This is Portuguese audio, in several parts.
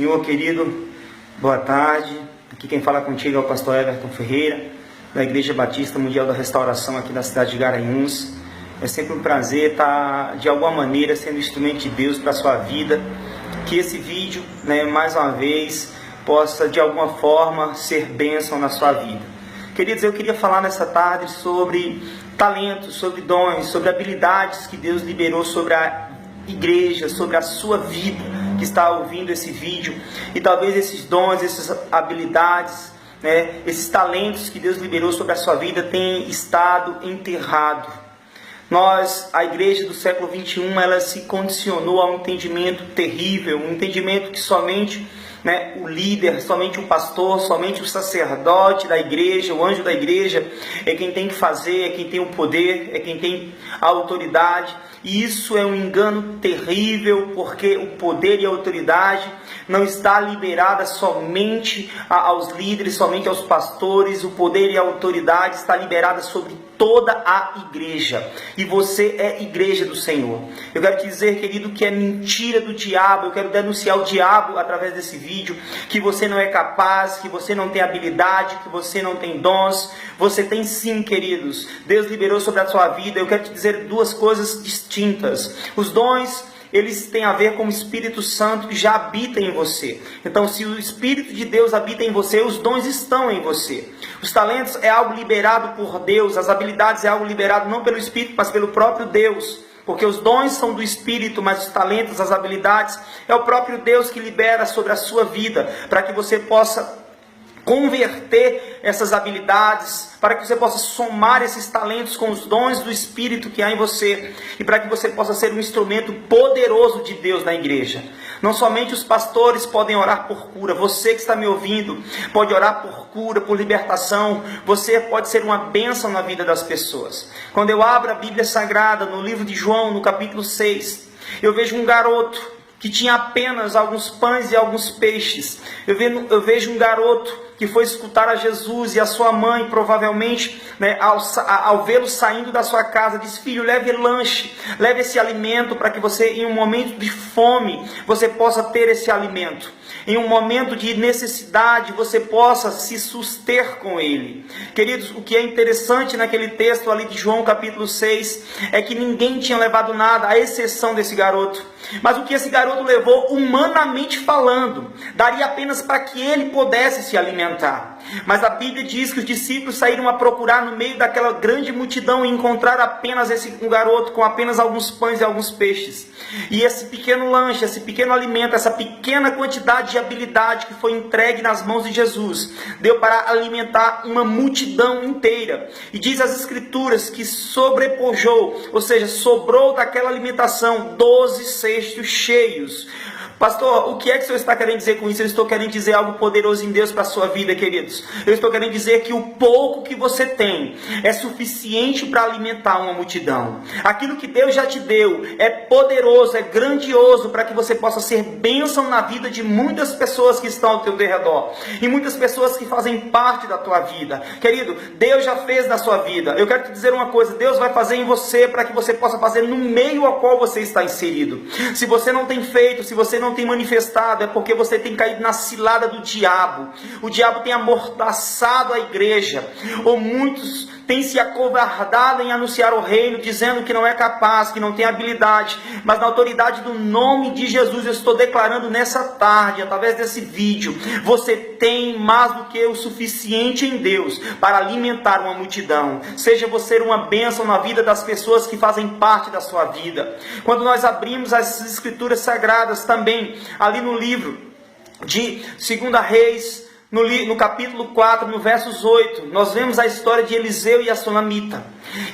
Senhor, querido, boa tarde. Aqui quem fala contigo é o pastor Everton Ferreira, da Igreja Batista Mundial da Restauração aqui da cidade de Garanhuns. É sempre um prazer estar, de alguma maneira, sendo instrumento de Deus para a sua vida. Que esse vídeo, mais uma vez, possa, de alguma forma, ser bênção na sua vida. Queridos, eu queria falar nessa tarde sobre talentos, sobre dons, sobre habilidades que Deus liberou sobre a igreja, sobre a sua vida, que está ouvindo esse vídeo. E talvez esses dons, essas habilidades, esses talentos que Deus liberou sobre a sua vida tenham estado enterrados. A igreja do século 21, ela se condicionou a um entendimento terrível, um entendimento que somente o líder, somente o pastor, somente o sacerdote da igreja, o anjo da igreja, é quem tem que fazer, é quem tem o poder, é quem tem a autoridade. E isso é um engano terrível, porque o poder e a autoridade não está liberada somente aos líderes, somente aos pastores. O poder e a autoridade está liberada sobre toda a igreja. E você é igreja do Senhor. Eu quero te dizer, querido, que é mentira do diabo. Eu quero denunciar o diabo através desse vídeo, que você não é capaz, que você não tem habilidade, que você não tem dons. Você tem sim, queridos. Deus liberou sobre a sua vida. Eu quero te dizer duas coisas distintas. Os dons, eles têm a ver com o Espírito Santo que já habita em você. Então, se o Espírito de Deus habita em você, os dons estão em você. Os talentos é algo liberado por Deus. As habilidades é algo liberado não pelo Espírito, mas pelo próprio Deus. Porque os dons são do Espírito, mas os talentos, as habilidades, é o próprio Deus que libera sobre a sua vida, para que você possa converter essas habilidades, para que você possa somar esses talentos com os dons do Espírito que há em você, e para que você possa ser um instrumento poderoso de Deus na igreja. Não somente os pastores podem orar por cura, você que está me ouvindo pode orar por cura, por libertação. Você pode ser uma bênção na vida das pessoas. Quando eu abro a Bíblia Sagrada, no livro de João, no capítulo 6, eu vejo um garoto que tinha apenas alguns pães e alguns peixes. Eu vejo um garoto que foi escutar a Jesus, e a sua mãe, provavelmente, ao vê-lo saindo da sua casa, disse: filho, leve lanche, leve esse alimento, para que você, em um momento de fome, você possa ter esse alimento. Em um momento de necessidade, você possa se suster com ele. Queridos, o que é interessante naquele texto ali de João capítulo 6, é que ninguém tinha levado nada, à exceção desse garoto. Mas o que esse garoto levou, humanamente falando, daria apenas para que ele pudesse se alimentar. Mas a Bíblia diz que os discípulos saíram a procurar no meio daquela grande multidão e encontraram apenas um garoto com apenas alguns pães e alguns peixes. E esse pequeno lanche, esse pequeno alimento, essa pequena quantidade de habilidade que foi entregue nas mãos de Jesus, deu para alimentar uma multidão inteira. E diz as Escrituras que sobrepujou, ou seja, sobrou daquela alimentação 12 cestos cheios. Pastor, o que é que o senhor está querendo dizer com isso? Eu estou querendo dizer algo poderoso em Deus para a sua vida, queridos. Eu estou querendo dizer que o pouco que você tem é suficiente para alimentar uma multidão. Aquilo que Deus já te deu é poderoso, é grandioso, para que você possa ser bênção na vida de muitas pessoas que estão ao teu redor. E muitas pessoas que fazem parte da tua vida. Querido, Deus já fez na sua vida. Eu quero te dizer uma coisa: Deus vai fazer em você, para que você possa fazer no meio ao qual você está inserido. Se você não tem feito, se você não tem manifestado, é porque você tem caído na cilada do diabo. O diabo tem amordaçado a igreja, ou muitos têm se acovardado em anunciar o reino, dizendo que não é capaz, que não tem habilidade. Mas na autoridade do nome de Jesus, eu estou declarando nessa tarde, através desse vídeo, você tem mais do que o suficiente em Deus para alimentar uma multidão. Seja você uma bênção na vida das pessoas que fazem parte da sua vida. Quando nós abrimos as Escrituras Sagradas também, ali no livro de 2 Reis, no capítulo 4, no versos 8, nós vemos a história de Eliseu e a Sulamita.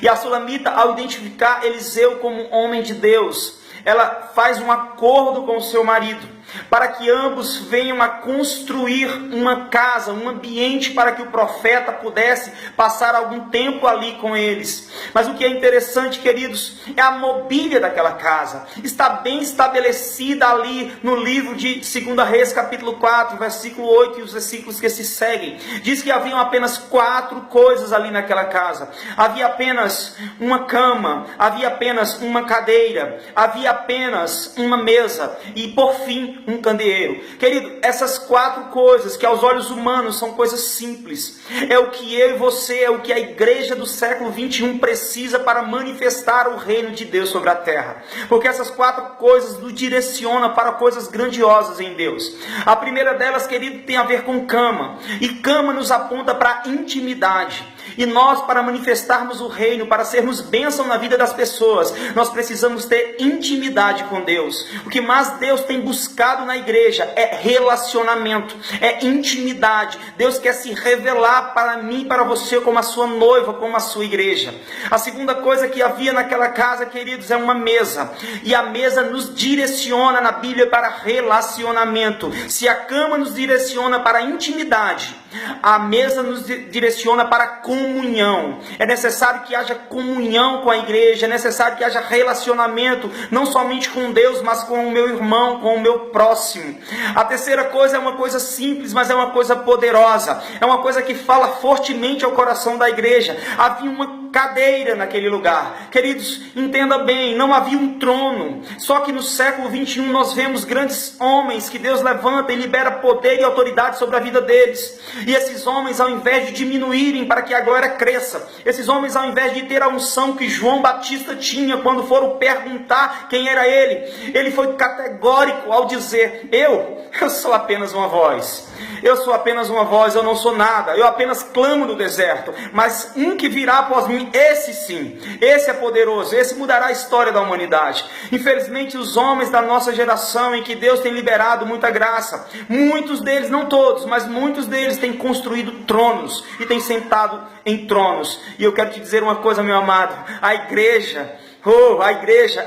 E a Sulamita, ao identificar Eliseu como homem de Deus, ela faz um acordo com o seu marido, para que ambos venham a construir uma casa, um ambiente para que o profeta pudesse passar algum tempo ali com eles. Mas o que é interessante, queridos, é a mobília daquela casa. Está bem estabelecida ali no livro de 2 Reis, capítulo 4, versículo 8 e os versículos que se seguem. Diz que haviam apenas 4 coisas ali naquela casa. Havia apenas uma cama, havia apenas uma cadeira, havia apenas uma mesa e, por fim, um candeeiro. Querido, essas 4 coisas que aos olhos humanos são coisas simples, é o que eu e você, é o que a igreja do século 21 precisa para manifestar o reino de Deus sobre a terra. Porque essas 4 coisas nos direcionam para coisas grandiosas em Deus. A primeira delas, querido, tem a ver com cama. E cama nos aponta para a intimidade. E nós, para manifestarmos o reino, para sermos bênção na vida das pessoas, nós precisamos ter intimidade com Deus. O que mais Deus tem buscado na igreja é relacionamento, é intimidade. Deus quer se revelar para mim e para você como a sua noiva, como a sua igreja. A segunda coisa que havia naquela casa, queridos, é uma mesa. E a mesa nos direciona na Bíblia para relacionamento. Se a cama nos direciona para a intimidade, a mesa nos direciona para a comunhão. É necessário que haja comunhão com a igreja, é necessário que haja relacionamento, não somente com Deus, mas com o meu irmão, com o meu próximo. A terceira coisa é uma coisa simples, mas é uma coisa poderosa. É uma coisa que fala fortemente ao coração da igreja. Havia uma cadeira naquele lugar. Queridos, entenda bem, não havia um trono. Só que no século 21 nós vemos grandes homens que Deus levanta e libera poder e autoridade sobre a vida deles. E esses homens, ao invés de diminuírem para que a glória cresça, esses homens, ao invés de ter a unção que João Batista tinha quando foram perguntar quem era ele foi categórico ao dizer: eu sou apenas uma voz. Eu sou apenas uma voz, eu não sou nada. Eu apenas clamo no deserto. Mas um que virá após mim, esse sim, esse é poderoso, esse mudará a história da humanidade. Infelizmente, os homens da nossa geração, em que Deus tem liberado muita graça, muitos deles, não todos, mas muitos deles têm construído tronos e têm sentado em tronos. E eu quero te dizer uma coisa, meu amado: a igreja,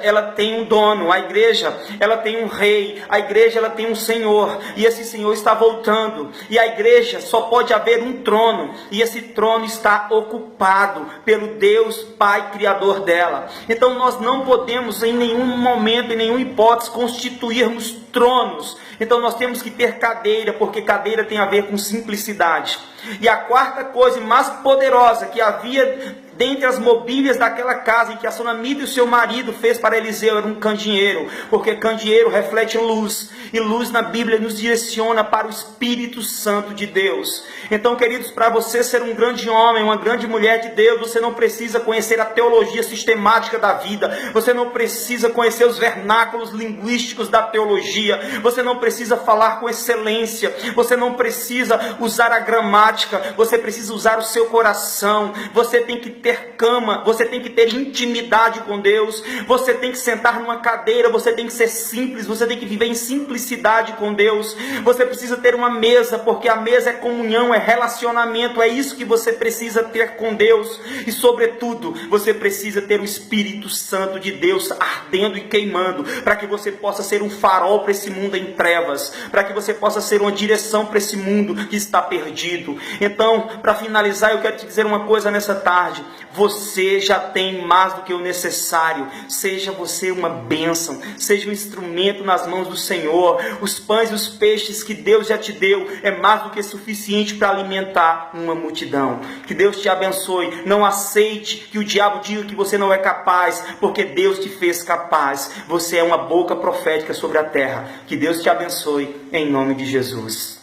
ela tem um dono, a igreja, ela tem um rei, a igreja, ela tem um Senhor, e esse Senhor está voltando, e a igreja só pode haver um trono, e esse trono está ocupado pelo Deus Pai, Criador dela. Então nós não podemos em nenhum momento, em nenhuma hipótese, constituirmos tronos. Então nós temos que ter cadeira, porque cadeira tem a ver com simplicidade. E a quarta coisa mais poderosa que havia dentre as mobílias daquela casa em que a Sunamita e o seu marido fez para Eliseu era um candeeiro, porque candeeiro reflete luz, e luz na Bíblia nos direciona para o Espírito Santo de Deus. Então, queridos, para você ser um grande homem, uma grande mulher de Deus, você não precisa conhecer a teologia sistemática da vida, você não precisa conhecer os vernáculos linguísticos da teologia, você não precisa falar com excelência, você não precisa usar a gramática, você precisa usar o seu coração. Você tem que ter cama, você tem que ter intimidade com Deus, você tem que sentar numa cadeira, você tem que ser simples, você tem que viver em simplicidade com Deus. Você precisa ter uma mesa, porque a mesa é comunhão, é relacionamento, é isso que você precisa ter com Deus. E sobretudo, você precisa ter o Espírito Santo de Deus ardendo e queimando, para que você possa ser um farol para esse mundo em trevas, para que você possa ser uma direção para esse mundo que está perdido. Então, para finalizar, eu quero te dizer uma coisa nessa tarde: você já tem mais do que o necessário. Seja você uma bênção, seja um instrumento nas mãos do Senhor. Os pães e os peixes que Deus já te deu é mais do que suficiente para alimentar uma multidão. Que Deus te abençoe. Não aceite que o diabo diga que você não é capaz, porque Deus te fez capaz. Você é uma boca profética sobre a terra. Que Deus te abençoe em nome de Jesus.